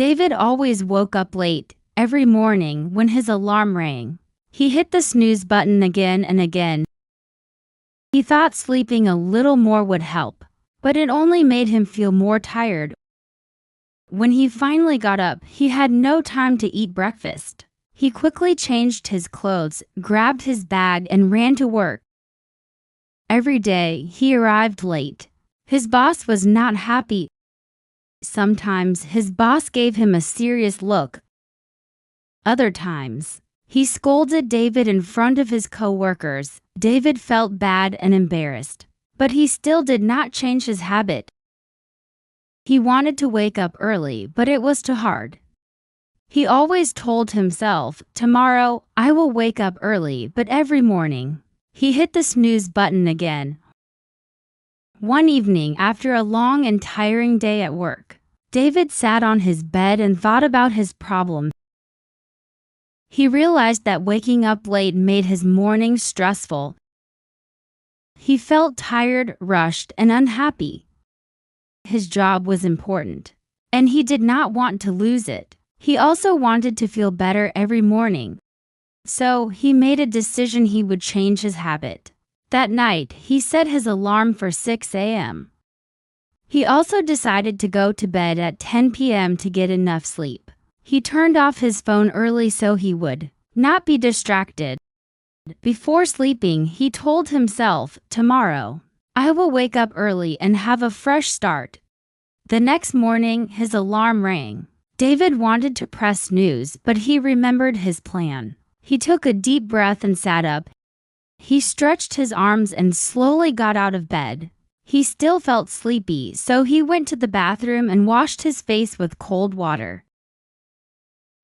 David always woke up late every morning when his alarm rang. He hit the snooze button again and again. He thought sleeping a little more would help, but it only made him feel more tired. When he finally got up, he had no time to eat breakfast. He quickly changed his clothes, grabbed his bag, and ran to work. Every day, he arrived late. His boss was not happy. Sometimes his boss gave him a serious look. Other times, he scolded David in front of his co-workers. David felt bad and embarrassed, but he still did not change his habit. He wanted to wake up early, but it was too hard. He always told himself, "Tomorrow, I will wake up early," but every morning, he hit the snooze button again. One evening, after a long and tiring day at work, David sat on his bed and thought about his problem. He realized that waking up late made his mornings stressful. He felt tired, rushed, and unhappy. His job was important, and he did not want to lose it. He also wanted to feel better every morning. So he made a decision: he would change his habit. That night, he set his alarm for 6 a.m. He also decided to go to bed at 10 p.m. to get enough sleep. He turned off his phone early so he would not be distracted. Before sleeping, he told himself, "Tomorrow, I will wake up early and have a fresh start." The next morning, his alarm rang. David wanted to press snooze, but he remembered his plan. He took a deep breath and sat up. He stretched his arms and slowly got out of bed. He still felt sleepy, so he went to the bathroom and washed his face with cold water.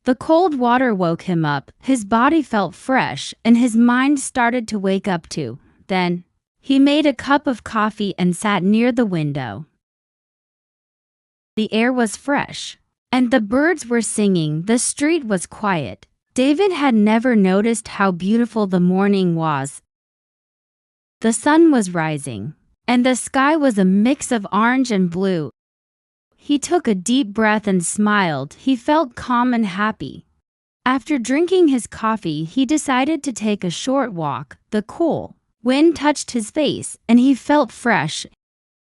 The cold water woke him up, his body felt fresh, and his mind started to wake up too. Then, he made a cup of coffee and sat near the window. The air was fresh, and the birds were singing. The street was quiet. David had never noticed how beautiful the morning was. The sun was rising, and the sky was a mix of orange and blue. He took a deep breath and smiled. He felt calm and happy. After drinking his coffee, he decided to take a short walk. The cool wind touched his face, and he felt fresh.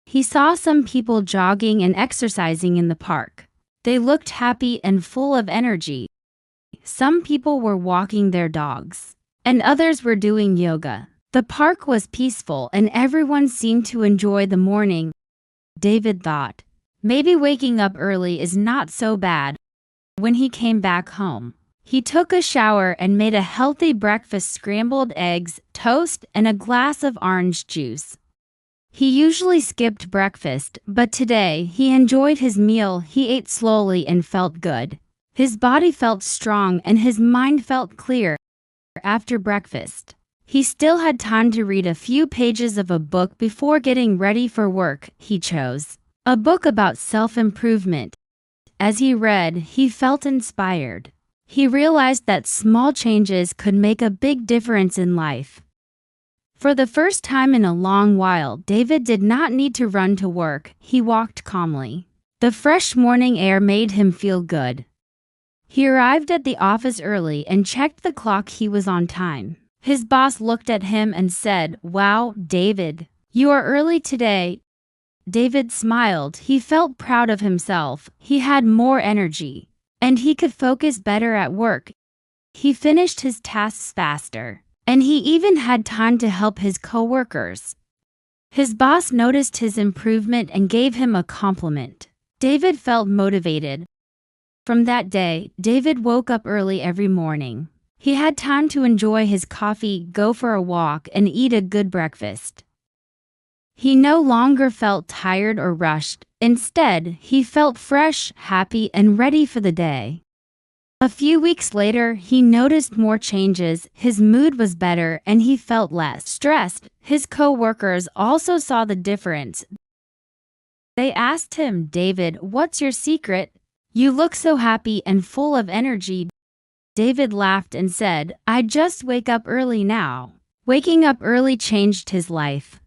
He saw some people jogging and exercising in the park. They looked happy and full of energy. Some people were walking their dogs, and others were doing yoga. The park was peaceful, and everyone seemed to enjoy the morning. David thought, maybe waking up early is not so bad. When he came back home, he took a shower and made a healthy breakfast: scrambled eggs, toast, and a glass of orange juice. He usually skipped breakfast, but today he enjoyed his meal. He ate slowly and felt good. His body felt strong and his mind felt clear. After breakfast, he still had time to read a few pages of a book before getting ready for work. He chose a book about self-improvement. As he read, he felt inspired. He realized that small changes could make a big difference in life. For the first time in a long while, David did not need to run to work. He walked calmly. The fresh morning air made him feel good. He arrived at the office early and checked the clock. He was on time. His boss looked at him and said, "Wow, David, you are early today." David smiled. He felt proud of himself. He had more energy, and he could focus better at work. He finished his tasks faster, and he even had time to help his coworkers. His boss noticed his improvement and gave him a compliment. David felt motivated. From that day, David woke up early every morning. He had time to enjoy his coffee, go for a walk, and eat a good breakfast. He no longer felt tired or rushed. Instead, he felt fresh, happy, and ready for the day. A few weeks later, he noticed more changes. His mood was better and he felt less stressed. His co-workers also saw the difference. They asked him, "David, what's your secret? You look so happy and full of energy." David laughed and said, "I just wake up early now." Waking up early changed his life.